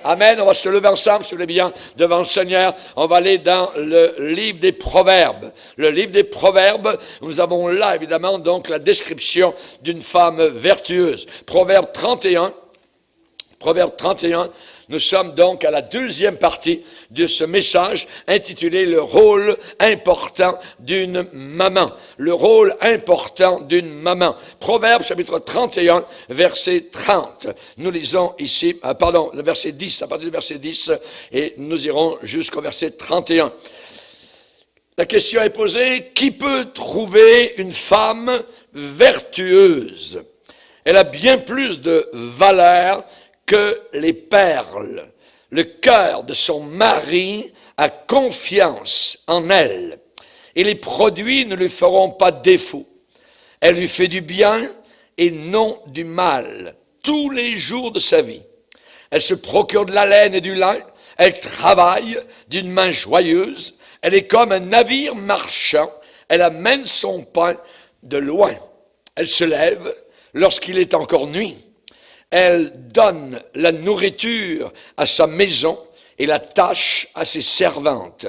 Amen. On va se lever ensemble, si vous voulez bien, devant le Seigneur. On va aller dans le livre des Proverbes. Le livre des Proverbes, nous avons là, évidemment, donc la description d'une femme vertueuse. Proverbe 31. Proverbe 31, nous sommes donc à la deuxième partie de ce message intitulé « Le rôle important d'une maman ». Le rôle important d'une maman. Proverbe chapitre 31, verset 30. Nous lisons ici, le verset 10, à partir du verset 10, et nous irons jusqu'au verset 31. La question est posée, qui peut trouver une femme vertueuse? Elle a bien plus de valeur que les perles. Le cœur de son mari a confiance en elle, et les produits ne lui feront pas défaut. Elle lui fait du bien et non du mal tous les jours de sa vie. Elle se procure de la laine et du lin, elle travaille d'une main joyeuse, elle est comme un navire marchand, elle amène son pain de loin. Elle se lève lorsqu'il est encore nuit. Elle donne la nourriture à sa maison et la tâche à ses servantes.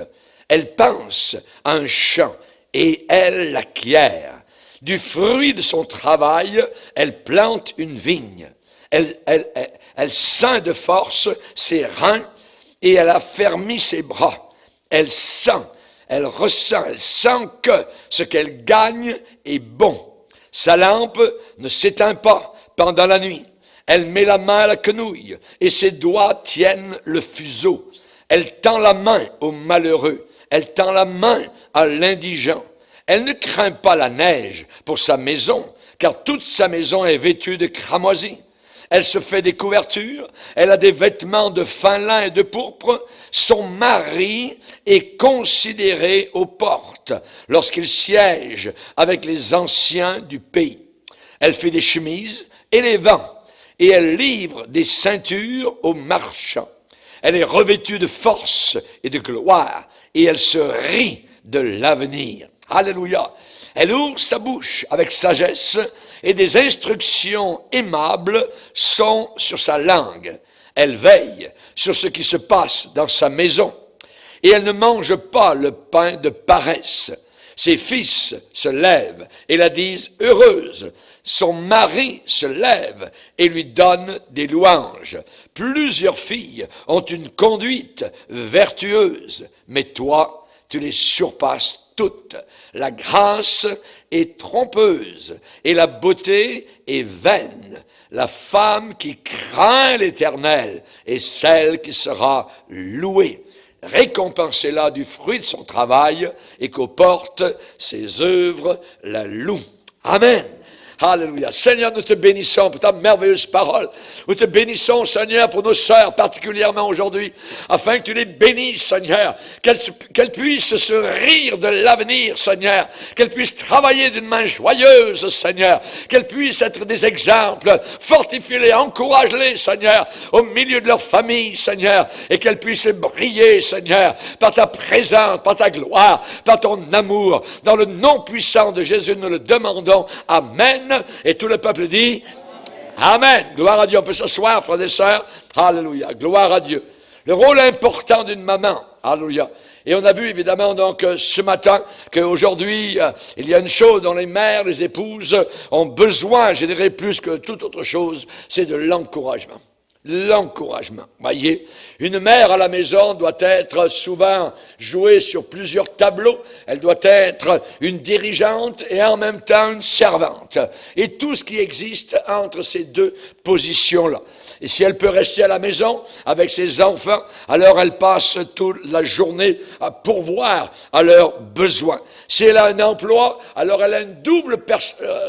Elle pense à un champ et elle l'acquiert. Du fruit de son travail, elle plante une vigne. Elle ceint de force ses reins et elle affermit ses bras. Elle sent, elle ressent, elle sent que ce qu'elle gagne est bon. Sa lampe ne s'éteint pas pendant la nuit. Elle met la main à la quenouille et ses doigts tiennent le fuseau. Elle tend la main au malheureux. Elle tend la main à l'indigent. Elle ne craint pas la neige pour sa maison, car toute sa maison est vêtue de cramoisis. Elle se fait des couvertures. Elle a des vêtements de fin lin et de pourpre. Son mari est considéré aux portes lorsqu'il siège avec les anciens du pays. Elle fait des chemises et les vend. Et elle livre des ceintures aux marchands. Elle est revêtue de force et de gloire, et elle se rit de l'avenir. Alléluia. Elle ouvre sa bouche avec sagesse, et des instructions aimables sont sur sa langue. Elle veille sur ce qui se passe dans sa maison, et elle ne mange pas le pain de paresse. Ses fils se lèvent et la disent heureuse. Son mari se lève et lui donne des louanges. Plusieurs filles ont une conduite vertueuse, mais toi, tu les surpasses toutes. La grâce est trompeuse et la beauté est vaine. La femme qui craint l'Éternel est celle qui sera louée. Récompensez-la du fruit de son travail et qu'aux portes ses œuvres la louent. Amen. Alléluia. Seigneur, nous te bénissons pour ta merveilleuse parole. Nous te bénissons, Seigneur, pour nos sœurs particulièrement aujourd'hui, afin que tu les bénisses, Seigneur, qu'elles puissent se rire de l'avenir, Seigneur, qu'elles puissent travailler d'une main joyeuse, Seigneur, qu'elles puissent être des exemples, fortifie-les, encourage-les, Seigneur, au milieu de leur famille, Seigneur, et qu'elles puissent briller, Seigneur, par ta présence, par ta gloire, par ton amour. Dans le nom puissant de Jésus, nous le demandons. Amen. Et tout le peuple dit Amen. Gloire à Dieu. On peut s'asseoir, frères et sœurs. Alléluia. Gloire à Dieu. Le rôle important d'une maman. Alléluia. Et on a vu évidemment donc ce matin qu'aujourd'hui, il y a une chose dont les mères, les épouses ont besoin, je dirais plus que toute autre chose, c'est de l'encouragement. L'encouragement. Voyez, une mère à la maison doit être souvent jouée sur plusieurs tableaux. Elle doit être une dirigeante et en même temps une servante. Et tout ce qui existe entre ces deux positions-là. Et si elle peut rester à la maison avec ses enfants, alors elle passe toute la journée à pourvoir à leurs besoins. Si elle a un emploi, alors elle a une double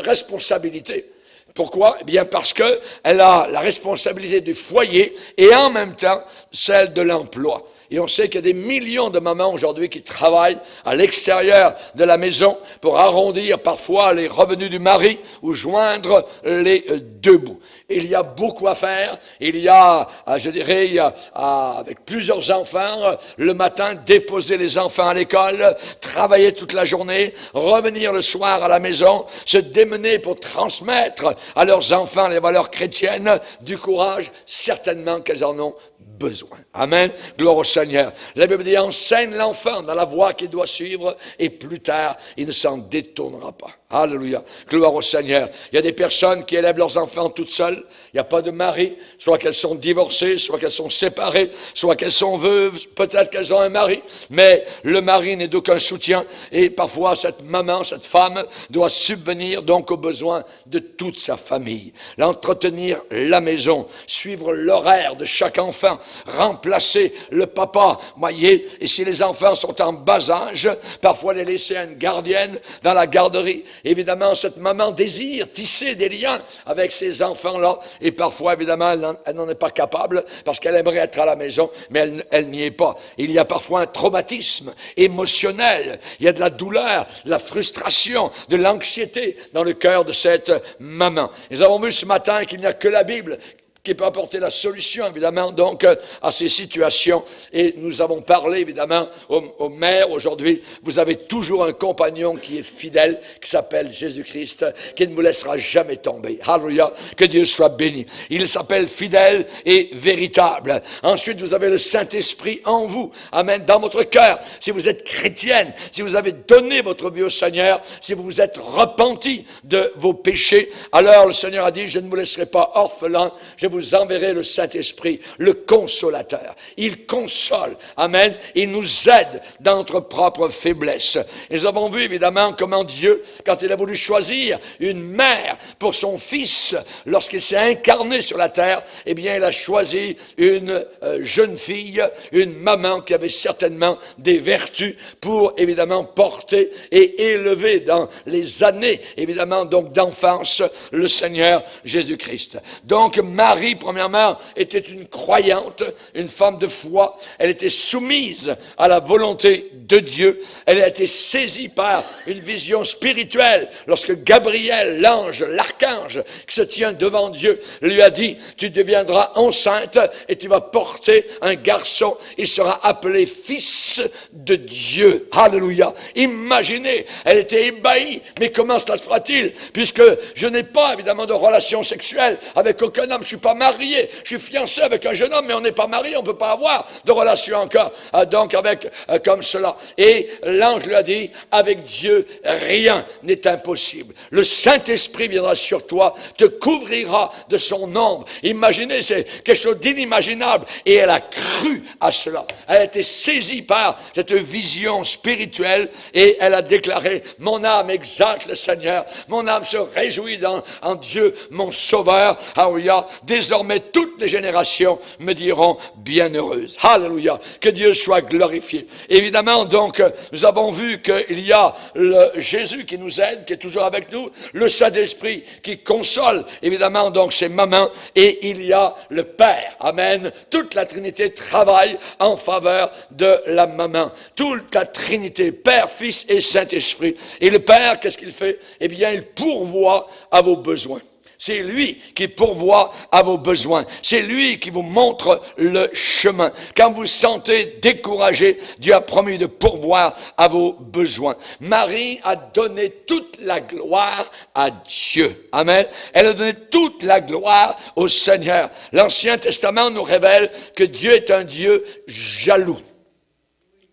responsabilité. Pourquoi? Eh bien parce qu'elle a la responsabilité du foyer et en même temps celle de l'emploi. Et on sait qu'il y a des millions de mamans aujourd'hui qui travaillent à l'extérieur de la maison pour arrondir parfois les revenus du mari ou joindre les deux bouts. Il y a beaucoup à faire. Il y a, je dirais, avec plusieurs enfants, le matin, déposer les enfants à l'école, travailler toute la journée, revenir le soir à la maison, se démener pour transmettre à leurs enfants les valeurs chrétiennes, du courage, certainement qu'elles en ont besoin. Amen. Gloire au Seigneur. La Bible dit, enseigne l'enfant dans la voie qu'il doit suivre et plus tard, il ne s'en détournera pas. Alléluia. Gloire au Seigneur. Il y a des personnes qui élèvent leurs enfants toutes seules. Il n'y a pas de mari. Soit qu'elles sont divorcées, soit qu'elles sont séparées, soit qu'elles sont veuves, peut-être qu'elles ont un mari. Mais le mari n'est d'aucun soutien. Et parfois, cette maman, cette femme doit subvenir donc aux besoins de toute sa famille. L'entretenir la maison, suivre l'horaire de chaque enfant, remplacer le papa, voyez, et si les enfants sont en bas âge, parfois les laisser à une gardienne dans la garderie. Évidemment, cette maman désire tisser des liens avec ces enfants-là, et parfois, évidemment, elle n'en est pas capable, parce qu'elle aimerait être à la maison, mais elle n'y est pas. Il y a parfois un traumatisme émotionnel, il y a de la douleur, de la frustration, de l'anxiété dans le cœur de cette maman. Nous avons vu ce matin qu'il n'y a que la Bible qui peut apporter la solution, évidemment, donc, à ces situations. Et nous avons parlé, évidemment, aux mères aujourd'hui. Vous avez toujours un compagnon qui est fidèle, qui s'appelle Jésus-Christ, qui ne vous laissera jamais tomber. Alléluia. Que Dieu soit béni. Il s'appelle fidèle et véritable. Ensuite, vous avez le Saint-Esprit en vous. Amen. Dans votre cœur. Si vous êtes chrétienne, si vous avez donné votre vie au Seigneur, si vous vous êtes repenti de vos péchés, alors le Seigneur a dit, je ne vous laisserai pas orphelin, je vous enverrai le Saint-Esprit, le consolateur. Il console, amen, il nous aide dans notre propre faiblesse. Et nous avons vu évidemment comment Dieu, quand il a voulu choisir une mère pour son fils, lorsqu'il s'est incarné sur la terre, eh bien il a choisi une jeune fille, une maman qui avait certainement des vertus pour évidemment porter et élever dans les années, évidemment donc d'enfance, le Seigneur Jésus-Christ. Donc Marie, premièrement, était une croyante, une femme de foi. Elle était soumise à la volonté de Dieu. Elle a été saisie par une vision spirituelle lorsque Gabriel, l'ange, l'archange, qui se tient devant Dieu, lui a dit, tu deviendras enceinte et tu vas porter un garçon. Il sera appelé fils de Dieu. Alléluia. Imaginez, elle était ébahie. Mais comment cela se fera-t-il? Puisque je n'ai pas, évidemment, de relation sexuelle avec aucun homme. Je suis pas marié, je suis fiancé avec un jeune homme, mais on n'est pas marié, on ne peut pas avoir de relation encore, donc avec comme cela. Et l'ange lui a dit, avec Dieu, rien n'est impossible. Le Saint-Esprit viendra sur toi, te couvrira de son ombre. Imaginez, c'est quelque chose d'inimaginable. Et elle a cru à cela. Elle a été saisie par cette vision spirituelle et elle a déclaré, mon âme exalte le Seigneur, mon âme se réjouit en Dieu, mon Sauveur. Alléluia. Désormais, toutes les générations me diront bienheureuses. Alléluia. Que Dieu soit glorifié. Évidemment, donc, nous avons vu qu'il y a le Jésus qui nous aide, qui est toujours avec nous, le Saint-Esprit qui console, évidemment, donc, ses mamans, et il y a le Père. Amen. Toute la Trinité travaille en faveur de la maman. Toute la Trinité, Père, Fils et Saint-Esprit. Et le Père, qu'est-ce qu'il fait? Eh bien, il pourvoit à vos besoins. C'est lui qui pourvoit à vos besoins. C'est lui qui vous montre le chemin. Quand vous vous sentez découragé, Dieu a promis de pourvoir à vos besoins. Marie a donné toute la gloire à Dieu. Amen. Elle a donné toute la gloire au Seigneur. L'Ancien Testament nous révèle que Dieu est un Dieu jaloux.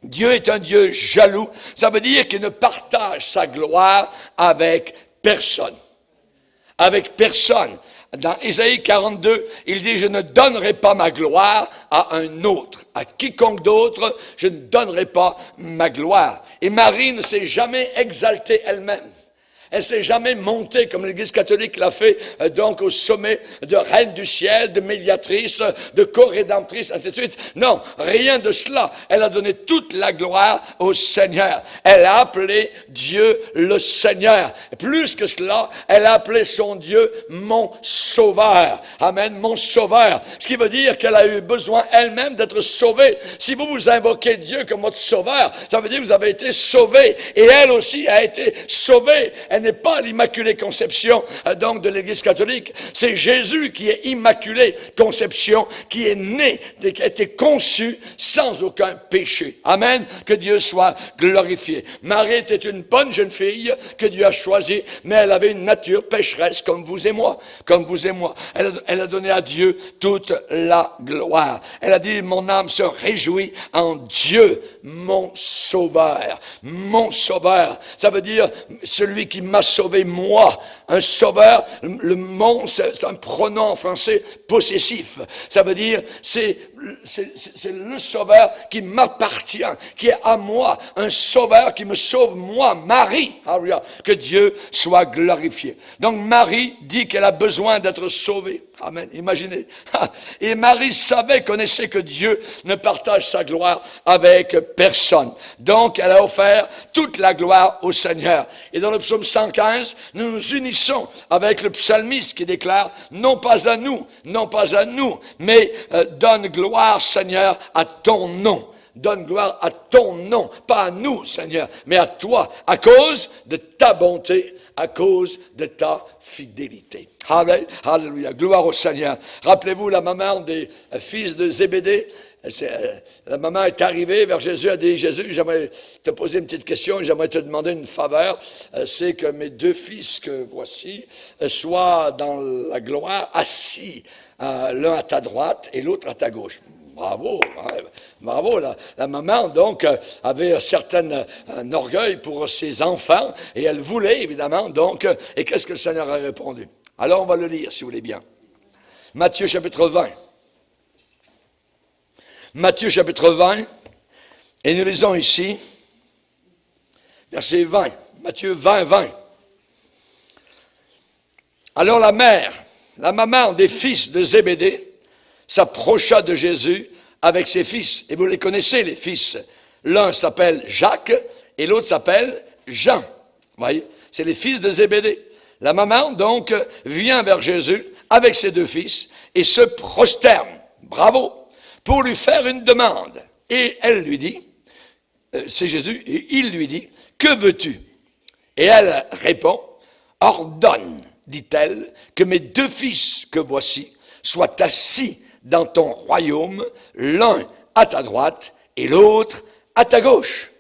Dieu est un Dieu jaloux. Ça veut dire qu'il ne partage sa gloire avec personne. Avec personne. Dans Ésaïe 42, il dit, je ne donnerai pas ma gloire à un autre. À quiconque d'autre, je ne donnerai pas ma gloire. Et Marie ne s'est jamais exaltée elle-même. Elle ne s'est jamais montée, comme l'Église catholique l'a fait, donc au sommet de reine du ciel, de médiatrice, de co-rédemptrice, ainsi de suite. Non, rien de cela. Elle a donné toute la gloire au Seigneur. Elle a appelé Dieu le Seigneur. Plus que cela, elle a appelé son Dieu mon Sauveur. Amen, mon Sauveur. Ce qui veut dire qu'elle a eu besoin elle-même d'être sauvée. Si vous invoquez Dieu comme votre Sauveur, ça veut dire que vous avez été sauvé. Et elle aussi a été sauvée. Elle n'est pas l'Immaculée Conception donc de l'Église catholique. C'est Jésus qui est Immaculée Conception, qui est né, qui a été conçu sans aucun péché. Amen. Que Dieu soit glorifié. Marie était une bonne jeune fille que Dieu a choisie, mais elle avait une nature pécheresse comme vous et moi. Comme vous et moi. Elle a donné à Dieu toute la gloire. Elle a dit, mon âme se réjouit en Dieu, mon sauveur. Mon sauveur. Ça veut dire celui qui m'a sauvé, moi. Un sauveur, le mon, c'est un pronom en français possessif. Ça veut dire, c'est le sauveur qui m'appartient, qui est à moi. Un sauveur qui me sauve, moi, Marie. Alléluia. Que Dieu soit glorifié. Donc Marie dit qu'elle a besoin d'être sauvée. Amen. Imaginez. Et Marie savait, connaissait que Dieu ne partage sa gloire avec personne. Donc, elle a offert toute la gloire au Seigneur. Et dans le psaume 115, nous nous unissons avec le psalmiste qui déclare, non pas à nous, mais donne gloire, Seigneur, à ton nom. Donne gloire à ton nom, pas à nous, Seigneur, mais à toi, à cause de ta bonté, à cause de ta fidélité. Alléluia, gloire au Seigneur. Rappelez-vous la maman des fils de Zébédée. La maman est arrivée vers Jésus, a dit, Jésus, j'aimerais te poser une petite question, j'aimerais te demander une faveur, c'est que mes deux fils que voici soient dans la gloire, assis, l'un à ta droite et l'autre à ta gauche. Bravo, bravo. La maman, donc, avait un orgueil pour ses enfants, et elle voulait, évidemment, donc, et qu'est-ce que le Seigneur a répondu? Alors, on va le lire, si vous voulez bien. Matthieu, chapitre 20. Matthieu, chapitre 20, et nous lisons ici, verset 20. Matthieu 20, 20. Alors, la maman des fils de Zébédée, s'approcha de Jésus avec ses fils. Et vous les connaissez, les fils. L'un s'appelle Jacques et l'autre s'appelle Jean. Vous voyez, c'est les fils de Zébédée. La maman, donc, vient vers Jésus avec ses deux fils et se prosterne, bravo, pour lui faire une demande. Et elle lui dit, c'est Jésus, et il lui dit, que veux-tu? Et elle répond, ordonne, dit-elle, que mes deux fils que voici soient assis dans ton royaume, l'un à ta droite et l'autre à ta gauche.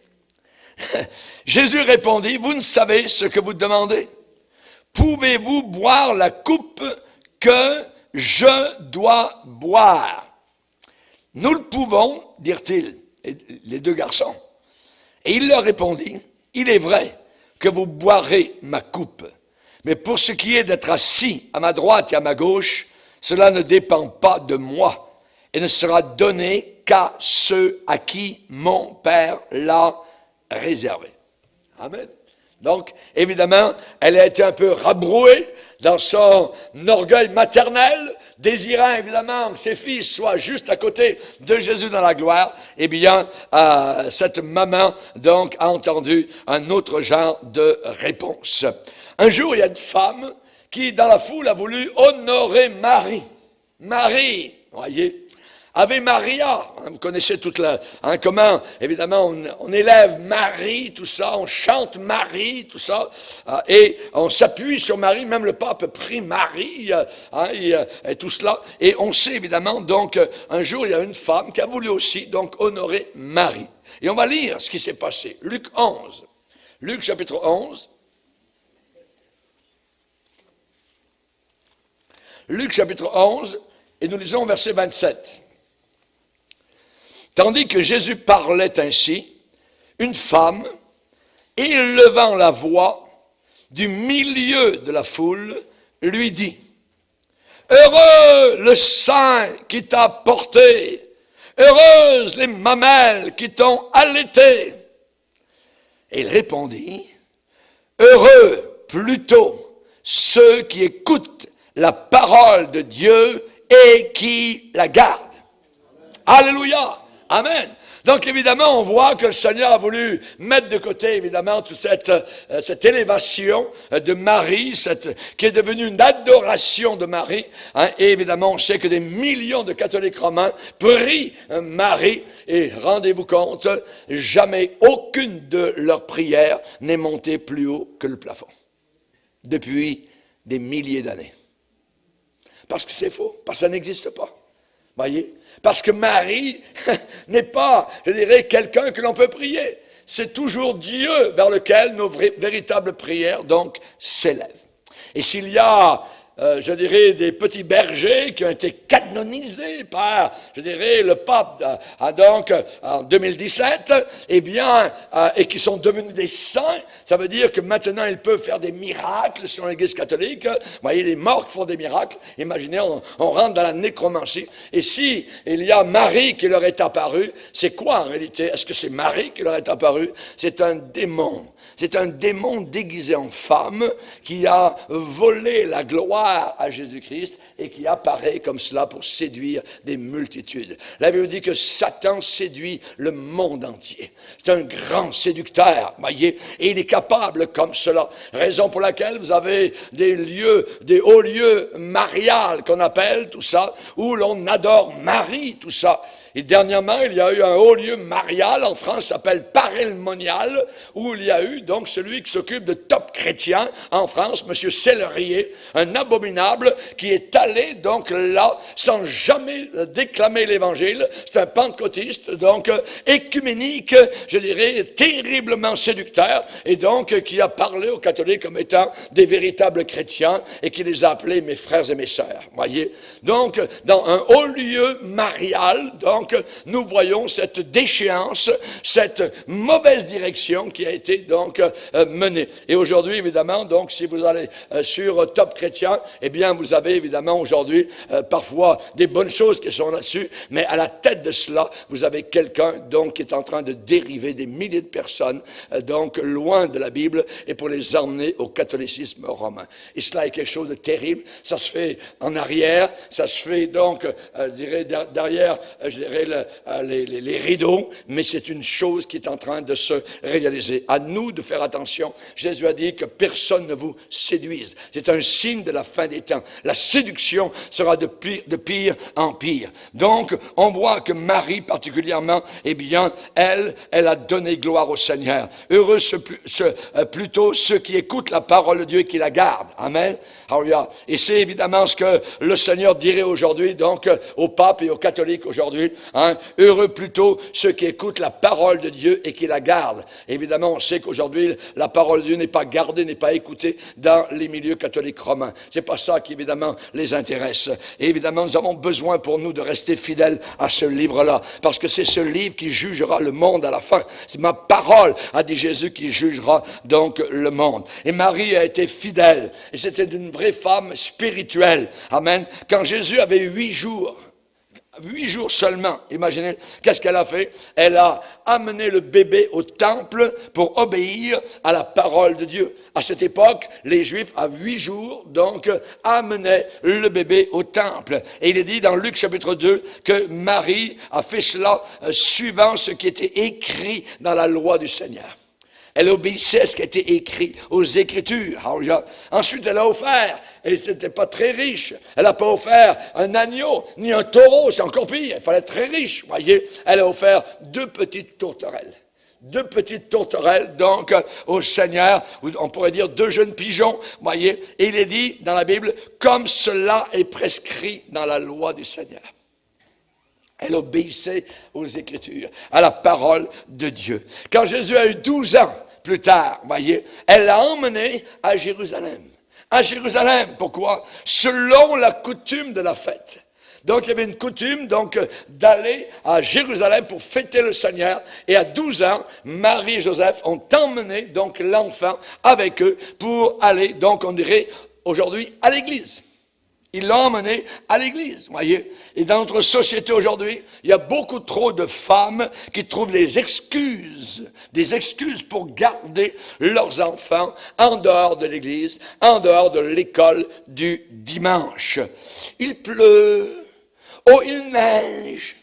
Jésus répondit, vous ne savez ce que vous demandez. Pouvez-vous boire la coupe que je dois boire? Nous le pouvons, dirent-ils, les deux garçons. Et il leur répondit, il est vrai que vous boirez ma coupe, mais pour ce qui est d'être assis à ma droite et à ma gauche, cela ne dépend pas de moi et ne sera donné qu'à ceux à qui mon Père l'a réservé. Amen. Donc, évidemment, elle a été un peu rabrouée dans son orgueil maternel, désirant évidemment que ses fils soient juste à côté de Jésus dans la gloire. Eh bien, cette maman, donc, a entendu un autre genre de réponse. Un jour, il y a une femme qui, dans la foule, a voulu honorer Marie. Marie, voyez, Ave Maria, vous connaissez toute comment, évidemment, on élève Marie, tout ça, on chante Marie, tout ça, et on s'appuie sur Marie, même le pape prie Marie, et tout cela, et on sait évidemment, donc, un jour, il y a une femme qui a voulu aussi, donc, honorer Marie. Et on va lire ce qui s'est passé. Luc 11, Luc chapitre 11, Luc chapitre 11, et nous lisons verset 27. Tandis que Jésus parlait ainsi, une femme, élevant la voix du milieu de la foule, lui dit, « Heureux le sein qui t'a porté, heureuses les mamelles qui t'ont allaité. » Et il répondit, « Heureux plutôt ceux qui écoutent la parole de Dieu et qui la gardent. » Alléluia. Amen. Donc, évidemment, on voit que le Seigneur a voulu mettre de côté, évidemment, toute cette élévation de Marie, qui est devenue une adoration de Marie. Et évidemment, on sait que des millions de catholiques romains prient Marie. Et rendez-vous compte, jamais aucune de leurs prières n'est montée plus haut que le plafond. depuis des milliers d'années. Parce que c'est faux, parce que ça n'existe pas. Voyez? Parce que Marie n'est pas, je dirais, quelqu'un que l'on peut prier. C'est toujours Dieu vers lequel nos véritables prières, donc, s'élèvent. Et s'il y a, je dirais, des petits bergers qui ont été canonisés par, je dirais, le pape, donc, en 2017, eh bien, et qui sont devenus des saints, ça veut dire que maintenant, ils peuvent faire des miracles selon l'Église catholique. Vous voyez, les morts qui font des miracles. Imaginez, on rentre dans la nécromancie. Et si il y a Marie qui leur est apparue, c'est quoi en réalité? Est-ce que c'est Marie qui leur est apparue? C'est un démon. C'est un démon déguisé en femme qui a volé la gloire à Jésus-Christ et qui apparaît comme cela pour séduire des multitudes. La Bible dit que Satan séduit le monde entier. C'est un grand séducteur, voyez, et il est capable comme cela. Raison pour laquelle vous avez des lieux, des hauts lieux mariales qu'on appelle tout ça, où l'on adore Marie, tout ça. Et dernièrement, il y a eu un haut lieu marial en France, s'appelle Paray-le-Monial, où il y a eu donc celui qui s'occupe de Top Chrétien en France, M. Sellerier, un abominable qui est allé donc là sans jamais déclamer l'Évangile. C'est un pentecôtiste, donc écuménique, je dirais, terriblement séducteur, et donc qui a parlé aux catholiques comme étant des véritables chrétiens et qui les a appelés mes frères et mes sœurs. Voyez. Donc, dans un haut lieu marial, donc, nous voyons cette déchéance, cette mauvaise direction qui a été donc menée. Et aujourd'hui, évidemment, donc, si vous allez sur Top Chrétien, eh bien, vous avez évidemment aujourd'hui parfois des bonnes choses qui sont là-dessus, mais à la tête de cela, vous avez quelqu'un donc qui est en train de dériver des milliers de personnes donc loin de la Bible et pour les emmener au catholicisme romain. Et cela est quelque chose de terrible. Ça se fait en arrière, ça se fait donc, je dirais, derrière, je dirais, les rideaux, mais c'est une chose qui est en train de se réaliser. À nous de faire attention. Jésus a dit que personne ne vous séduise. C'est un signe de la fin des temps. La séduction sera de pire en pire. Donc, on voit que Marie particulièrement, eh bien, elle a donné gloire au Seigneur. Heureux plutôt ceux qui écoutent la parole de Dieu et qui la gardent. Amen. Alléluia. Et c'est évidemment ce que le Seigneur dirait aujourd'hui, donc, au pape et aux catholiques aujourd'hui. Hein, heureux plutôt ceux qui écoutent la parole de Dieu et qui la gardent. Évidemment, on sait qu'aujourd'hui, la parole de Dieu n'est pas gardée, n'est pas écoutée dans les milieux catholiques romains. C'est pas ça qui, évidemment, les intéresse. Et évidemment, nous avons besoin pour nous de rester fidèles à ce livre-là, parce que c'est ce livre qui jugera le monde à la fin. C'est ma parole, a dit Jésus, qui jugera donc le monde. Et Marie a été fidèle, et c'était une vraie femme spirituelle. Amen. Quand Jésus avait 8 jours seulement, imaginez, qu'est-ce qu'elle a fait? Elle a amené le bébé au temple pour obéir à la parole de Dieu. À cette époque, les Juifs, à 8 jours, donc, amenaient le bébé au temple. Et il est dit dans Luc chapitre 2 que Marie a fait cela suivant ce qui était écrit dans la loi du Seigneur. Elle obéissait à ce qui était écrit aux Écritures. Ensuite, elle a offert, et c'était pas très riche, elle n'a pas offert un agneau, ni un taureau, c'est encore pire, il fallait être très riche, voyez. Elle a offert 2 petites tourterelles. 2 petites tourterelles, donc, au Seigneur, on pourrait dire 2 jeunes pigeons, voyez. Et il est dit dans la Bible, comme cela est prescrit dans la loi du Seigneur. Elle obéissait aux Écritures, à la parole de Dieu. Quand Jésus a eu 12 ans plus tard, voyez, elle l'a emmené à Jérusalem. À Jérusalem, pourquoi? Selon la coutume de la fête. Donc, il y avait une coutume donc d'aller à Jérusalem pour fêter le Seigneur. Et à 12 ans, Marie et Joseph ont emmené donc l'enfant avec eux pour aller, donc on dirait aujourd'hui, à l'église. Ils l'ont emmené à l'église, voyez. Et dans notre société aujourd'hui, il y a beaucoup trop de femmes qui trouvent des excuses pour garder leurs enfants en dehors de l'église, en dehors de l'école du dimanche. Il pleut, oh il neige,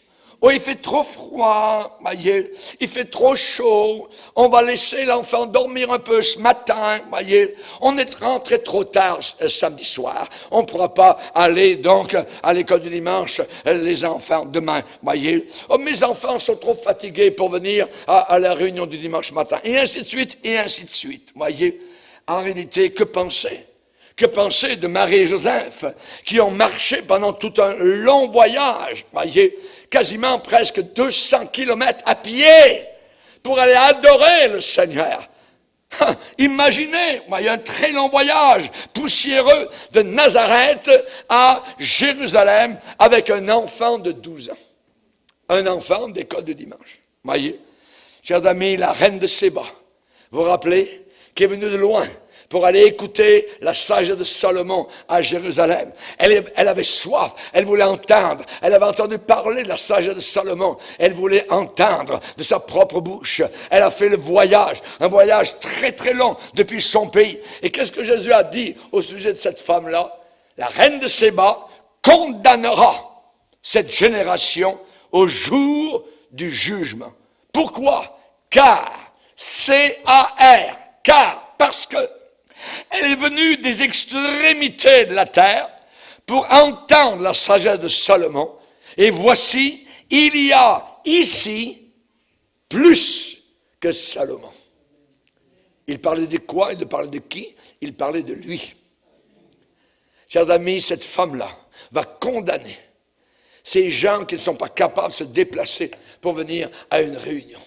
oh il fait trop froid, voyez, il fait trop chaud, on va laisser l'enfant dormir un peu ce matin, voyez, on est rentré trop tard samedi soir, on ne pourra pas aller donc à l'école du dimanche, les enfants demain, voyez, oh mes enfants sont trop fatigués pour venir à la réunion du dimanche matin, et ainsi de suite, voyez. En réalité, que penser? Que penser de Marie et Joseph qui ont marché pendant tout un long voyage, voyez, quasiment presque 200 kilomètres à pied pour aller adorer le Seigneur. Imaginez, il y a un très long voyage poussiéreux de Nazareth à Jérusalem avec un enfant de 12 ans. Un enfant d'école de dimanche. Voyez, chers amis, la reine de Séba, vous vous rappelez, qui est venue de loin pour aller écouter la sagesse de Salomon à Jérusalem. Elle avait soif, elle voulait entendre, elle avait entendu parler de la sagesse de Salomon, elle voulait entendre de sa propre bouche. Elle a fait le voyage, un voyage très très long depuis son pays. Et qu'est-ce que Jésus a dit au sujet de cette femme-là? La reine de Séba condamnera cette génération au jour du jugement. Pourquoi? Car, C-A-R, car, parce que elle est venue des extrémités de la terre pour entendre la sagesse de Salomon. Et voici, il y a ici plus que Salomon. Il parlait de quoi? Il parlait de qui? Il parlait de lui. Chers amis, cette femme-là va condamner ces gens qui ne sont pas capables de se déplacer pour venir à une réunion.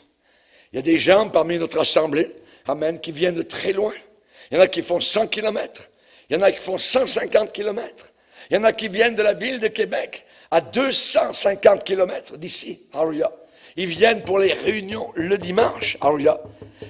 Il y a des gens parmi notre assemblée, amen, qui viennent de très loin. Il y en a qui font 100 kilomètres. Il y en a qui font 150 kilomètres. Il y en a qui viennent de la ville de Québec à 250 kilomètres d'ici. Alléluia. Ils viennent pour les réunions le dimanche. Alléluia.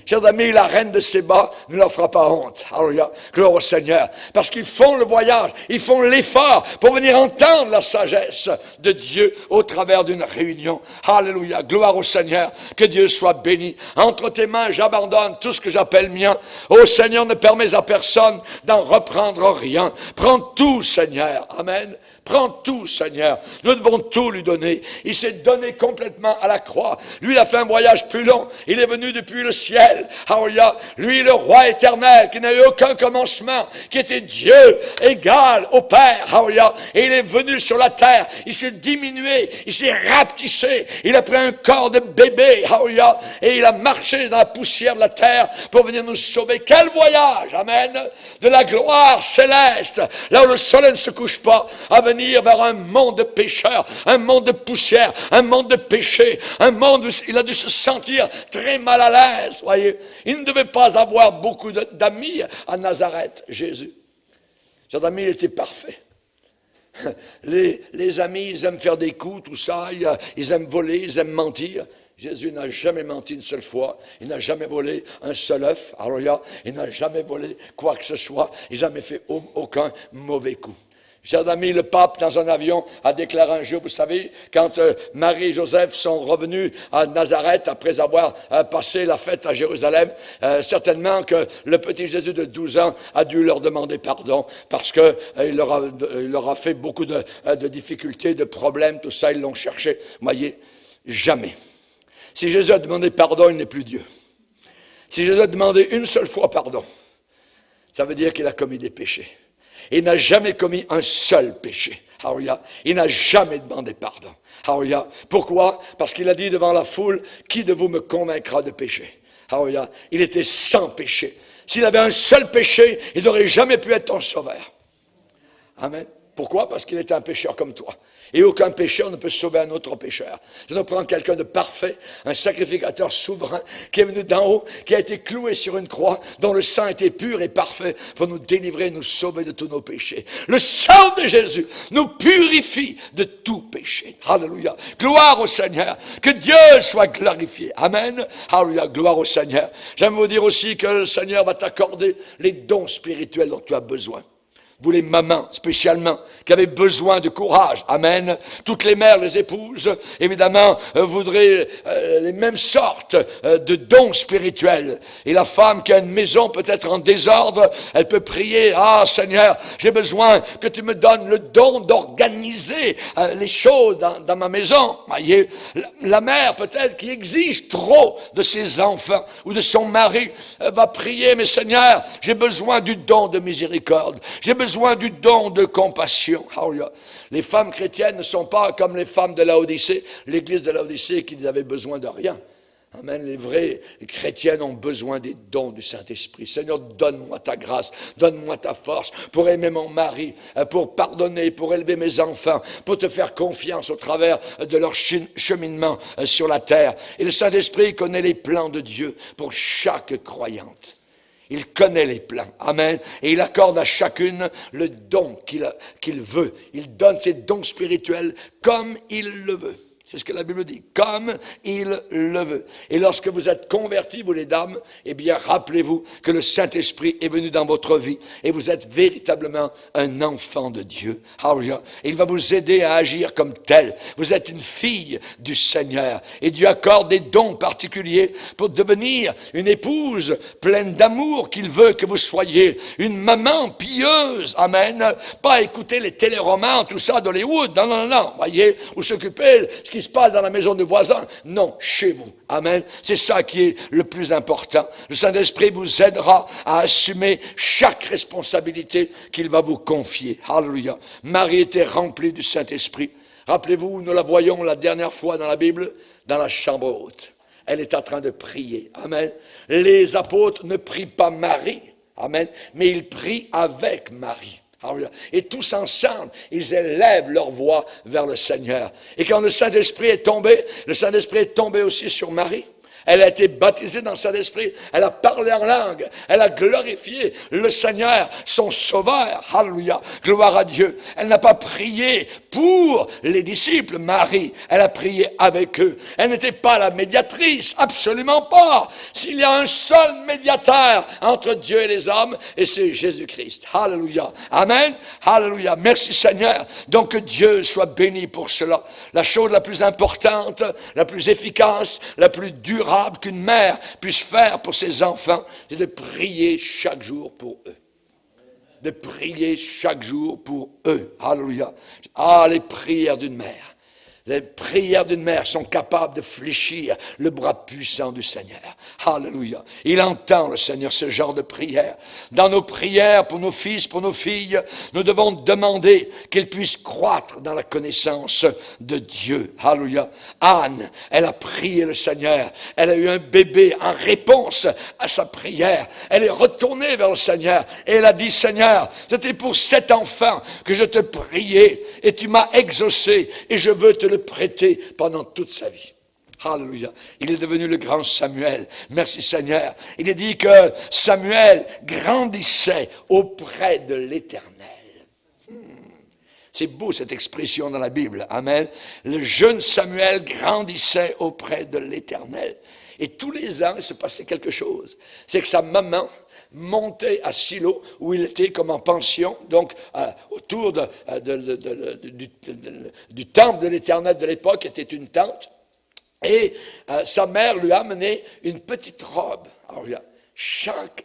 Chers amis, la reine de Séba ne leur fera pas honte. Alléluia. Gloire au Seigneur. Parce qu'ils font le voyage, ils font l'effort pour venir entendre la sagesse de Dieu au travers d'une réunion. Alléluia. Gloire au Seigneur. Que Dieu soit béni. Entre tes mains, j'abandonne tout ce que j'appelle mien. Ô Seigneur, ne permets à personne d'en reprendre rien. Prends tout, Seigneur. Amen. Prends tout, Seigneur. Nous devons tout lui donner. Il s'est donné complètement à la croix. Lui, il a fait un voyage plus long. Il est venu depuis le ciel. Alléluia. Lui, le roi éternel, qui n'a eu aucun commencement, qui était Dieu égal au Père. Alléluia. Et il est venu sur la terre. Il s'est diminué. Il s'est rapetissé. Il a pris un corps de bébé. Alléluia. Et il a marché dans la poussière de la terre pour venir nous sauver. Quel voyage! Amen. De la gloire céleste. Là où le soleil ne se couche pas. À venir vers un monde de pécheurs, un monde de poussière, un monde de péché, un monde où il a dû se sentir très mal à l'aise, voyez. Il ne devait pas avoir beaucoup d'amis à Nazareth, Jésus. Cet ami, il était parfait. Les amis, ils aiment faire des coups, tout ça, ils aiment voler, ils aiment mentir. Jésus n'a jamais menti une seule fois, il n'a jamais volé un seul œuf, alléluia, il n'a jamais volé quoi que ce soit, il n'a jamais fait aucun mauvais coup. Chers amis, le pape, dans un avion, a déclaré un jour, vous savez, quand Marie et Joseph sont revenus à Nazareth après avoir passé la fête à Jérusalem, certainement que le petit Jésus de 12 ans a dû leur demander pardon parce que il leur a fait beaucoup de difficultés, de problèmes, tout ça, ils l'ont cherché. Voyez, jamais. Si Jésus a demandé pardon, il n'est plus Dieu. Si Jésus a demandé une seule fois pardon, ça veut dire qu'il a commis des péchés. Il n'a jamais commis un seul péché. Alléluia. Il n'a jamais demandé pardon. Alléluia. Pourquoi? Parce qu'il a dit devant la foule, qui de vous me convaincra de péché? Alléluia. Il était sans péché. S'il avait un seul péché, il n'aurait jamais pu être ton sauveur. Amen. Pourquoi? Parce qu'il était un pécheur comme toi. Et aucun pécheur ne peut sauver un autre pécheur. Ça doit prendre quelqu'un de parfait, un sacrificateur souverain, qui est venu d'en haut, qui a été cloué sur une croix, dont le sang était pur et parfait pour nous délivrer, nous sauver de tous nos péchés. Le sang de Jésus nous purifie de tout péché. Alléluia. Gloire au Seigneur. Que Dieu soit glorifié. Amen. Alléluia. Gloire au Seigneur. J'aime vous dire aussi que le Seigneur va t'accorder les dons spirituels dont tu as besoin. Vous les mamans, spécialement, qui avez besoin de courage. Amen. Toutes les mères, les épouses, évidemment, voudraient les mêmes sortes de dons spirituels. Et la femme qui a une maison peut-être en désordre, elle peut prier, « Ah, Seigneur, j'ai besoin que tu me donnes le don d'organiser les choses dans ma maison. » Voyez, la mère, peut-être, qui exige trop de ses enfants ou de son mari, va prier, « Mais Seigneur, j'ai besoin du don de miséricorde. J'ai besoin du don de compassion. » Les femmes chrétiennes ne sont pas comme les femmes de Laodicée, l'église de Laodicée qui n'avait besoin de rien. Amen. Les vrais chrétiens ont besoin des dons du Saint-Esprit. Seigneur, donne-moi ta grâce, donne-moi ta force pour aimer mon mari, pour pardonner, pour élever mes enfants, pour te faire confiance au travers de leur cheminement sur la terre. Et le Saint-Esprit connaît les plans de Dieu pour chaque croyante. Il connaît les plans. Amen. Et il accorde à chacune le don qu'il veut. Il donne ses dons spirituels comme il le veut. C'est ce que la Bible dit, comme il le veut. Et lorsque vous êtes convertis, vous les dames, eh bien, rappelez-vous que le Saint-Esprit est venu dans votre vie et vous êtes véritablement un enfant de Dieu. Alléluia. Et il va vous aider à agir comme tel. Vous êtes une fille du Seigneur et Dieu accorde des dons particuliers pour devenir une épouse pleine d'amour qu'il veut que vous soyez. Une maman pieuse. Amen. Pas écouter les téléromans, tout ça d'Hollywood. Non, non, non. Voyez, ou s'occuper ce qui se passe dans la maison du voisin. Non, chez vous. Amen. C'est ça qui est le plus important. Le Saint-Esprit vous aidera à assumer chaque responsabilité qu'il va vous confier. Alléluia. Marie était remplie du Saint-Esprit. Rappelez-vous, nous la voyons la dernière fois dans la Bible, dans la chambre haute. Elle est en train de prier. Amen. Les apôtres ne prient pas Marie. Amen. Mais ils prient avec Marie. Et tous ensemble, ils élèvent leur voix vers le Seigneur. Et quand le Saint-Esprit est tombé aussi sur Marie. Elle a été baptisée dans le Saint-Esprit. Elle a parlé en langue. Elle a glorifié le Seigneur, son Sauveur. Alléluia. Gloire à Dieu. Elle n'a pas prié pour les disciples, Marie. Elle a prié avec eux. Elle n'était pas la médiatrice. Absolument pas. S'il y a un seul médiateur entre Dieu et les hommes, et c'est Jésus-Christ. Alléluia. Amen. Alléluia. Merci Seigneur. Donc que Dieu soit béni pour cela. La chose la plus importante, la plus efficace, la plus durable qu'une mère puisse faire pour ses enfants, c'est de prier chaque jour pour eux. De prier chaque jour pour eux. Alléluia. Ah, les prières d'une mère. Les prières d'une mère sont capables de fléchir le bras puissant du Seigneur. Alléluia. Il entend, le Seigneur, ce genre de prière. Dans nos prières pour nos fils, pour nos filles, nous devons demander qu'ils puissent croître dans la connaissance de Dieu. Alléluia. Anne, elle a prié le Seigneur. Elle a eu un bébé en réponse à sa prière. Elle est retournée vers le Seigneur et elle a dit, Seigneur, c'était pour cet enfant que je te priais et tu m'as exaucé et je veux te le prêter pendant toute sa vie. Alléluia. Il est devenu le grand Samuel. Merci Seigneur. Il est dit que Samuel grandissait auprès de l'Éternel. C'est beau cette expression dans la Bible. Amen. Le jeune Samuel grandissait auprès de l'Éternel. Et tous les ans, il se passait quelque chose. C'est que sa maman montait à Silo, où il était comme en pension, donc autour du temple de l'Éternel de l'époque, était une tente. Et sa mère lui a amené une petite robe. Alors, chaque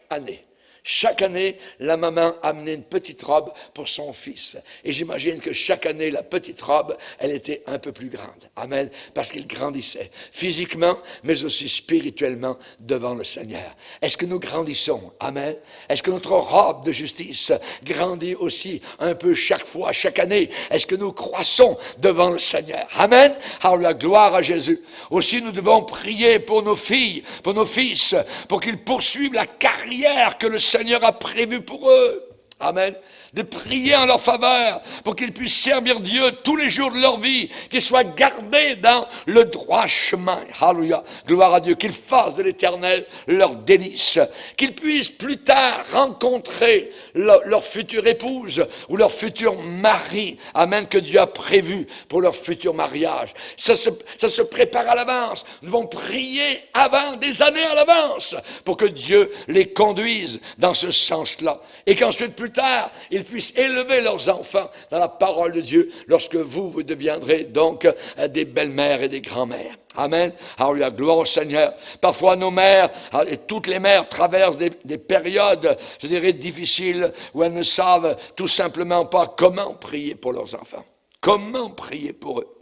année, la maman amenait une petite robe pour son fils. Et j'imagine que chaque année, la petite robe, elle était un peu plus grande. Amen. Parce qu'il grandissait physiquement, mais aussi spirituellement devant le Seigneur. Est-ce que nous grandissons? Amen. Est-ce que notre robe de justice grandit aussi un peu chaque fois, chaque année? Est-ce que nous croissons devant le Seigneur? Amen. Alors la gloire à Jésus. Aussi, nous devons prier pour nos filles, pour nos fils, pour qu'ils poursuivent la carrière que le Seigneur a prévu pour eux. Amen. De prier en leur faveur pour qu'ils puissent servir Dieu tous les jours de leur vie, qu'ils soient gardés dans le droit chemin. Alléluia. Gloire à Dieu. Qu'ils fassent de l'Éternel leur délice. Qu'ils puissent plus tard rencontrer leur future épouse ou leur futur mari. Amen. Que Dieu a prévu pour leur futur mariage. Ça se prépare à l'avance. Nous devons prier avant, des années à l'avance, pour que Dieu les conduise dans ce sens-là. Et qu'ensuite, plus tard, ils puissent élever leurs enfants dans la parole de Dieu lorsque vous deviendrez donc des belles-mères et des grands-mères. Amen. Alléluia. Gloire au Seigneur. Parfois, nos mères, et toutes les mères traversent des périodes, je dirais, difficiles où elles ne savent tout simplement pas comment prier pour leurs enfants. Comment prier pour eux?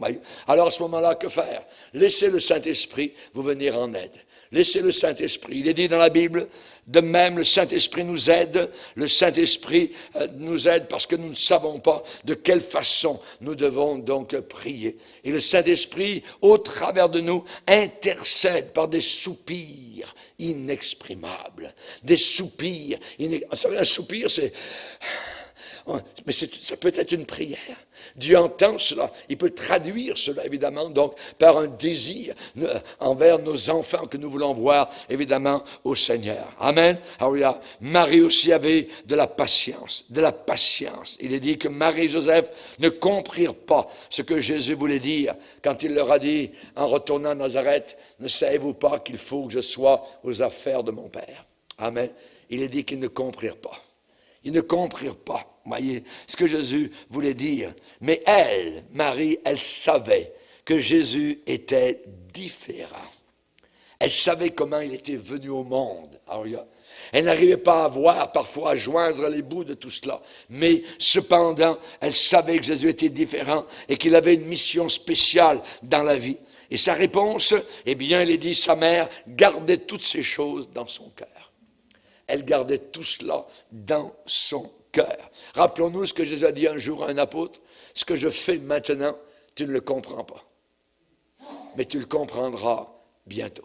Alors à ce moment-là, que faire? Laissez le Saint-Esprit vous venir en aide. Laissez le Saint-Esprit. Il est dit dans la Bible, de même le Saint-Esprit nous aide. Le Saint-Esprit nous aide parce que nous ne savons pas de quelle façon nous devons donc prier. Et le Saint-Esprit, au travers de nous, intercède par des soupirs inexprimables. Des soupirs. Vous savez, un soupir, c'est... Mais ça peut être une prière. Dieu entend cela. Il peut traduire cela, évidemment, donc, par un désir envers nos enfants que nous voulons voir, évidemment, au Seigneur. Amen. Alléluia. Marie aussi avait de la patience. De la patience. Il est dit que Marie et Joseph ne comprirent pas ce que Jésus voulait dire quand il leur a dit, en retournant à Nazareth, ne savez-vous pas qu'il faut que je sois aux affaires de mon Père? Amen. Il est dit qu'ils ne comprirent pas. Ils ne comprirent pas, voyez, ce que Jésus voulait dire. Mais elle, Marie, elle savait que Jésus était différent. Elle savait comment il était venu au monde. Elle n'arrivait pas à voir, parfois à joindre les bouts de tout cela. Mais cependant, elle savait que Jésus était différent et qu'il avait une mission spéciale dans la vie. Et sa réponse, eh bien, elle est dit, sa mère gardait toutes ces choses dans son cœur. Elle gardait tout cela dans son cœur. Rappelons-nous ce que Jésus a dit un jour à un apôtre. Ce que je fais maintenant, tu ne le comprends pas. Mais tu le comprendras bientôt.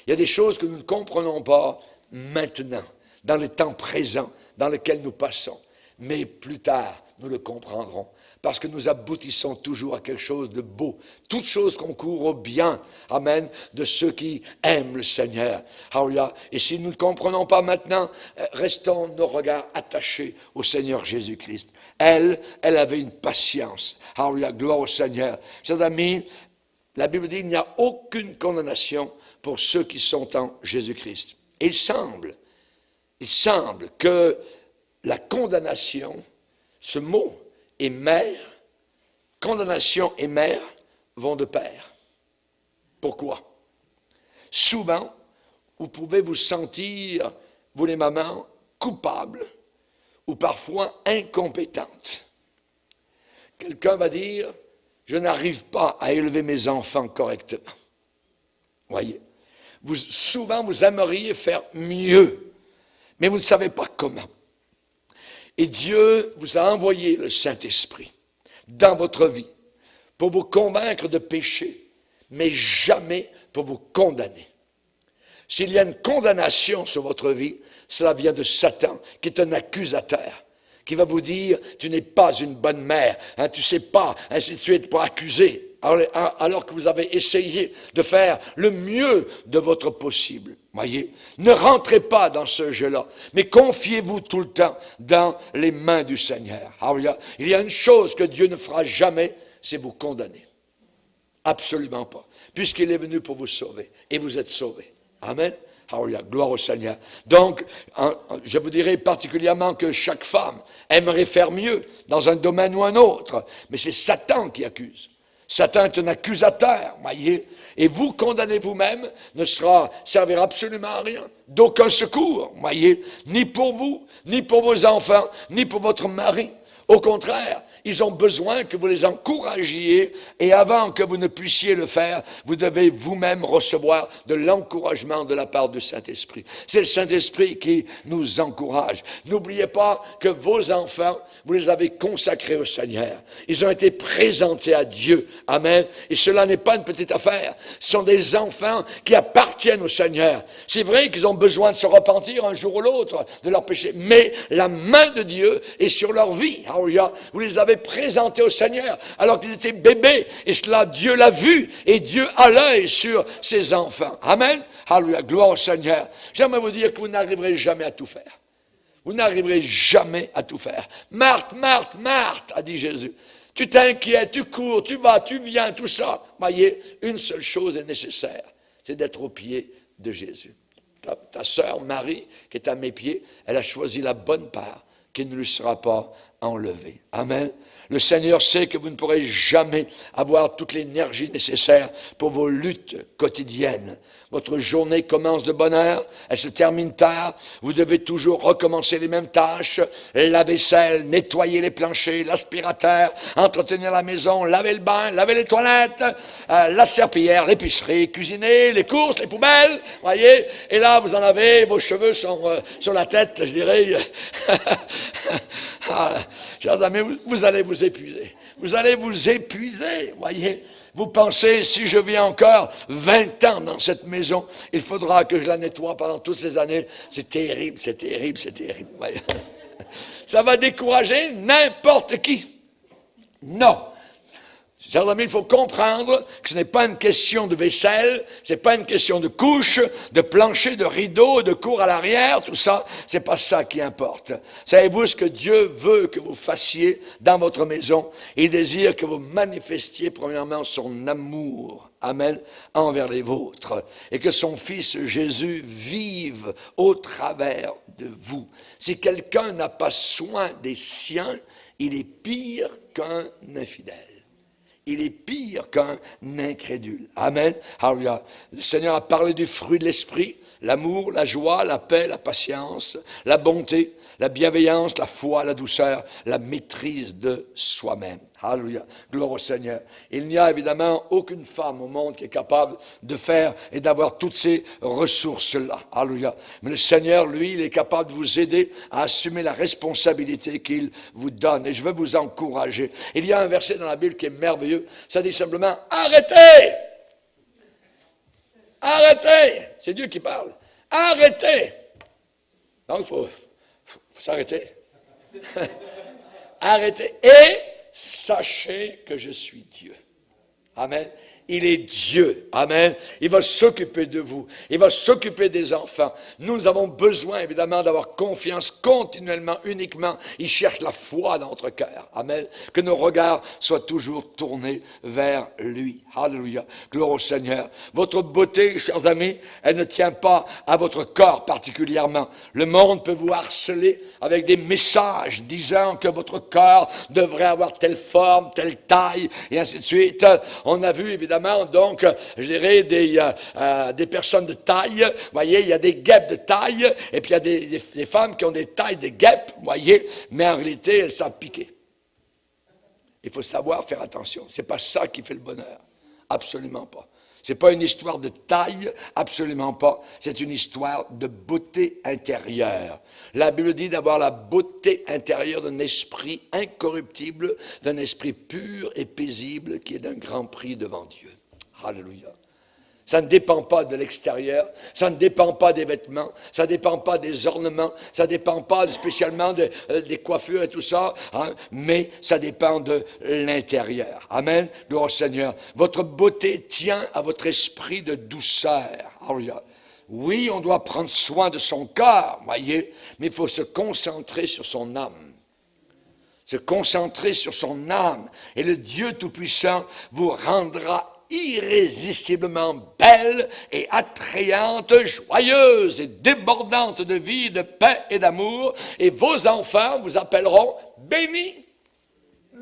Il y a des choses que nous ne comprenons pas maintenant, dans les temps présents dans lesquels nous passons. Mais plus tard, nous le comprendrons. Parce que nous aboutissons toujours à quelque chose de beau. Toute chose concourt au bien, amen, de ceux qui aiment le Seigneur. Alléluia. Et si nous ne comprenons pas maintenant, restons nos regards attachés au Seigneur Jésus-Christ. Elle avait une patience. Alléluia, gloire au Seigneur. Chers amis, la Bible dit qu'il n'y a aucune condamnation pour ceux qui sont en Jésus-Christ. Et il semble que la condamnation, ce mot, et mère, condamnation et mère vont de pair. Pourquoi? Souvent, vous pouvez vous sentir, vous les mamans, coupables ou parfois incompétentes. Quelqu'un va dire, je n'arrive pas à élever mes enfants correctement. Voyez, souvent vous aimeriez faire mieux, mais vous ne savez pas comment. Et Dieu vous a envoyé le Saint-Esprit dans votre vie pour vous convaincre de péché, mais jamais pour vous condamner. S'il y a une condamnation sur votre vie, cela vient de Satan, qui est un accusateur, qui va vous dire, tu n'es pas une bonne mère, tu ne sais pas, ainsi de suite, pour accuser, alors que vous avez essayé de faire le mieux de votre possible. Voyez, ne rentrez pas dans ce jeu-là, mais confiez-vous tout le temps dans les mains du Seigneur. Il y a une chose que Dieu ne fera jamais, c'est vous condamner. Absolument pas, puisqu'il est venu pour vous sauver, et vous êtes sauvés. Amen. Gloire au Seigneur. Donc, je vous dirais particulièrement que chaque femme aimerait faire mieux dans un domaine ou un autre, mais c'est Satan qui accuse. Satan est un accusateur, voyez, et vous condamner vous-même ne servira absolument à rien, d'aucun secours, voyez, ni pour vous, ni pour vos enfants, ni pour votre mari. Au contraire, ils ont besoin que vous les encouragiez et avant que vous ne puissiez le faire, vous devez vous-même recevoir de l'encouragement de la part du Saint-Esprit. C'est le Saint-Esprit qui nous encourage. N'oubliez pas que vos enfants, vous les avez consacrés au Seigneur. Ils ont été présentés à Dieu. Amen. Et cela n'est pas une petite affaire. Ce sont des enfants qui appartiennent au Seigneur. C'est vrai qu'ils ont besoin de se repentir un jour ou l'autre de leurs péchés, mais la main de Dieu est sur leur vie. Vous les avez présentés au Seigneur alors qu'ils étaient bébés. Et cela, Dieu l'a vu et Dieu a l'œil sur ses enfants. Amen. Alléluia. Gloire au Seigneur. J'aimerais vous dire que vous n'arriverez jamais à tout faire. Vous n'arriverez jamais à tout faire. Marthe, Marthe, Marthe, a dit Jésus. Tu t'inquiètes, tu cours, tu vas, tu viens, tout ça. Voyez, une seule chose est nécessaire, c'est d'être aux pieds de Jésus. Ta sœur Marie, qui est à mes pieds, elle a choisi la bonne part qui ne lui sera pas enlevée. Amen. Le Seigneur sait que vous ne pourrez jamais avoir toute l'énergie nécessaire pour vos luttes quotidiennes. Votre journée commence de bonne heure, elle se termine tard. Vous devez toujours recommencer les mêmes tâches, la vaisselle, nettoyer les planchers, l'aspirateur, entretenir la maison, laver le bain, laver les toilettes, la serpillière, l'épicerie, cuisiner, les courses, les poubelles, voyez. Et là, vous en avez, vos cheveux sont sur la tête, je dirais. Chers amis, vous allez vous épuiser. Vous allez vous épuiser, voyez. Vous pensez, si je vis encore 20 ans dans cette maison, il faudra que je la nettoie pendant toutes ces années. C'est terrible, c'est terrible, c'est terrible. Voyez. Ça va décourager n'importe qui. Non. Chers amis, il faut comprendre que ce n'est pas une question de vaisselle, ce n'est pas une question de couche, de plancher, de rideau, de cour à l'arrière, tout ça, c'est pas ça qui importe. Savez-vous ce que Dieu veut que vous fassiez dans votre maison? Il désire que vous manifestiez premièrement son amour, amen, envers les vôtres, et que son Fils Jésus vive au travers de vous. Si quelqu'un n'a pas soin des siens, il est pire qu'un infidèle. Il est pire qu'un incrédule. Amen. Alléluia. Le Seigneur a parlé du fruit de l'esprit, l'amour, la joie, la paix, la patience, la bonté, la bienveillance, la foi, la douceur, la maîtrise de soi-même. Alléluia. Gloire au Seigneur. Il n'y a évidemment aucune femme au monde qui est capable de faire et d'avoir toutes ces ressources-là. Alléluia. Mais le Seigneur, lui, il est capable de vous aider à assumer la responsabilité qu'il vous donne. Et je veux vous encourager. Il y a un verset dans la Bible qui est merveilleux. Ça dit simplement, arrêtez! Arrêtez! C'est Dieu qui parle. Arrêtez! Donc, il faut s'arrêter. Arrêtez. Et sachez que je suis Dieu. Amen. Il est Dieu. Amen. Il va s'occuper de vous. Il va s'occuper des enfants. Nous avons besoin, évidemment, d'avoir confiance continuellement, uniquement. Il cherche la foi dans notre cœur. Amen. Que nos regards soient toujours tournés vers lui. Alléluia. Gloire au Seigneur. Votre beauté, chers amis, elle ne tient pas à votre corps particulièrement. Le monde peut vous harceler avec des messages disant que votre corps devrait avoir telle forme, telle taille, et ainsi de suite. On a vu, évidemment, donc, je dirais, des personnes de taille. Vous voyez, il y a des guêpes de taille, et puis il y a des femmes qui ont des tailles de guêpes, vous voyez, mais en réalité, elles savent piquer. Il faut savoir faire attention. Ce n'est pas ça qui fait le bonheur. Absolument pas. Ce n'est pas une histoire de taille, absolument pas. C'est une histoire de beauté intérieure. La Bible dit d'avoir la beauté intérieure d'un esprit incorruptible, d'un esprit pur et paisible qui est d'un grand prix devant Dieu. Alléluia. Ça ne dépend pas de l'extérieur, ça ne dépend pas des vêtements, ça ne dépend pas des ornements, ça ne dépend pas spécialement des coiffures et tout ça, hein, mais ça dépend de l'intérieur. Amen. Gloire au Seigneur. Votre beauté tient à votre esprit de douceur. Alléluia. Oui, on doit prendre soin de son corps, voyez, mais il faut se concentrer sur son âme. Se concentrer sur son âme. Et le Dieu Tout-Puissant vous rendra irrésistiblement belle et attrayante, joyeuse et débordante de vie, de paix et d'amour. Et vos enfants vous appelleront bénis.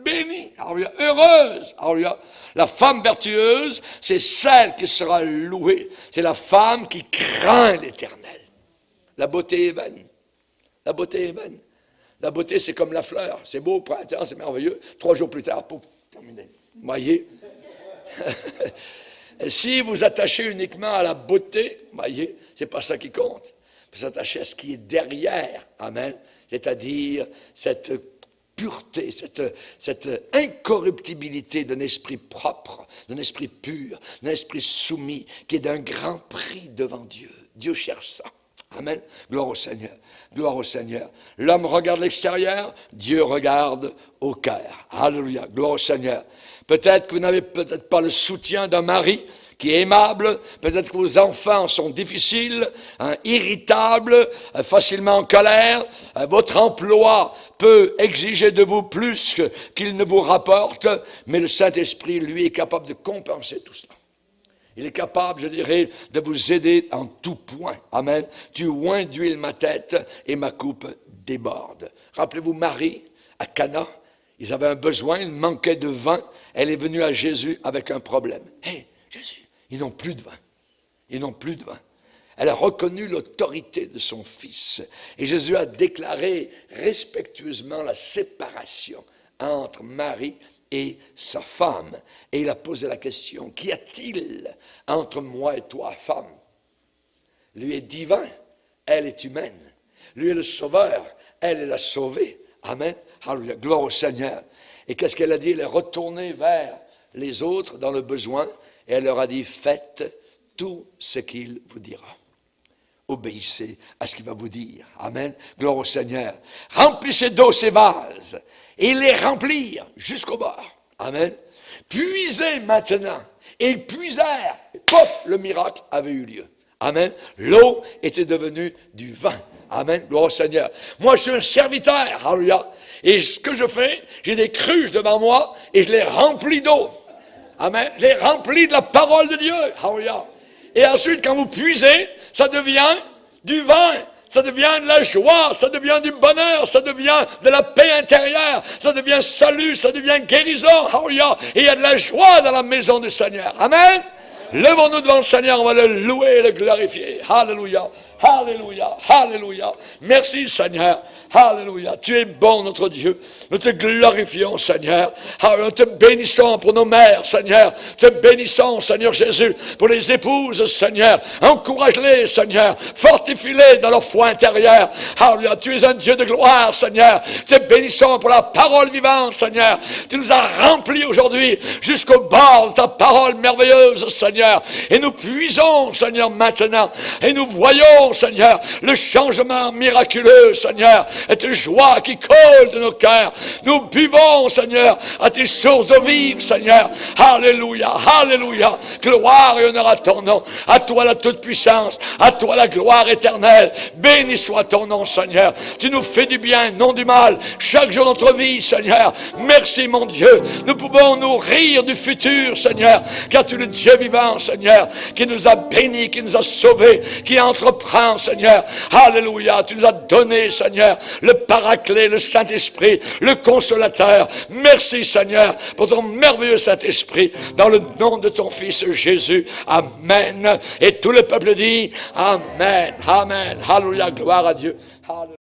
Bénie, heureuse. La femme vertueuse, c'est celle qui sera louée. C'est la femme qui craint l'Éternel. La beauté est vaine. La beauté est vaine. La beauté, c'est comme la fleur. C'est beau au printemps, c'est merveilleux. 3 jours plus tard, pouf, terminé. Vous voyez? Si vous attachez uniquement à la beauté, vous voyez, c'est pas ça qui compte. Vous attachez à ce qui est derrière. Amen. C'est-à-dire cette pureté, cette incorruptibilité d'un esprit propre, d'un esprit pur, d'un esprit soumis, qui est d'un grand prix devant Dieu. Dieu cherche ça. Amen. Gloire au Seigneur. Gloire au Seigneur. L'homme regarde l'extérieur, Dieu regarde au cœur. Alléluia. Gloire au Seigneur. Peut-être que vous n'avez peut-être pas le soutien d'un mari qui est aimable, peut-être que vos enfants sont difficiles, irritables, facilement en colère, votre emploi peut exiger de vous plus qu'il ne vous rapporte, mais le Saint-Esprit, lui, est capable de compenser tout cela. Il est capable, je dirais, de vous aider en tout point. Amen. Tu oins d'huile ma tête et ma coupe déborde. Rappelez-vous Marie, à Cana, Ils avaient un besoin, il manquait de vin. Elle est venue à Jésus avec un problème. Hé, Jésus, ils n'ont plus de vin. Ils n'ont plus de vin. Elle a reconnu l'autorité de son fils. Et Jésus a déclaré respectueusement la séparation entre Marie et sa femme. Et il a posé la question, qu'y a-t-il entre moi et toi, femme? Lui est divin, elle est humaine. Lui est le sauveur, elle est la sauvée. Amen. Alléluia. Gloire au Seigneur. Et qu'est-ce qu'elle a dit? Elle est retournée vers les autres dans le besoin et elle leur a dit, faites tout ce qu'il vous dira. Obéissez à ce qu'il va vous dire. Amen. Gloire au Seigneur. Remplissez d'eau ces vases et les remplir jusqu'au bord. Amen. Puisez maintenant. Et ils puisèrent. Et pof, le miracle avait eu lieu. Amen. L'eau était devenue du vin. Amen. Gloire au Seigneur. Moi, je suis un serviteur. Alléluia. Et ce que je fais, j'ai des cruches devant moi et je les remplis d'eau. Amen. Je les remplis de la parole de Dieu. Alléluia. Et ensuite, quand vous puisez, ça devient du vin. Ça devient de la joie, ça devient du bonheur, ça devient de la paix intérieure, ça devient salut, ça devient guérison. Alléluia. Et il y a de la joie dans la maison du Seigneur. Amen. Levons-nous devant le Seigneur, on va le louer et le glorifier. Alléluia, alléluia, alléluia. Merci Seigneur, alléluia. Tu es bon notre Dieu. Nous te glorifions Seigneur. Nous te bénissons pour nos mères Seigneur. Te bénissons Seigneur Jésus pour les épouses Seigneur. Encourage-les Seigneur. Fortifie-les dans leur foi intérieure. Alléluia. Tu es un Dieu de gloire Seigneur. Te bénissons pour la parole vivante Seigneur. Tu nous as remplis aujourd'hui jusqu'au bord de ta parole merveilleuse Seigneur. Et nous puisons, Seigneur, maintenant. Et nous voyons, Seigneur, le changement miraculeux, Seigneur. Et tes joies qui collent de nos cœurs. Nous buvons, Seigneur, à tes sources d'eau vive, Seigneur. Alléluia, alléluia. Gloire et honneur à ton nom. À toi la toute-puissance. À toi la gloire éternelle. Béni soit ton nom, Seigneur. Tu nous fais du bien, non du mal. Chaque jour de notre vie, Seigneur. Merci, mon Dieu. Nous pouvons nous rire du futur, Seigneur. Car tu es le Dieu vivant, Seigneur, qui nous a bénis, qui nous a sauvés, qui entreprend, Seigneur. Alléluia. Tu nous as donné, Seigneur, le Paraclet, le Saint-Esprit, le Consolateur. Merci, Seigneur, pour ton merveilleux Saint-Esprit, dans le nom de ton Fils Jésus. Amen. Et tout le peuple dit Amen. Amen. Alléluia. Gloire à Dieu. Alléluia.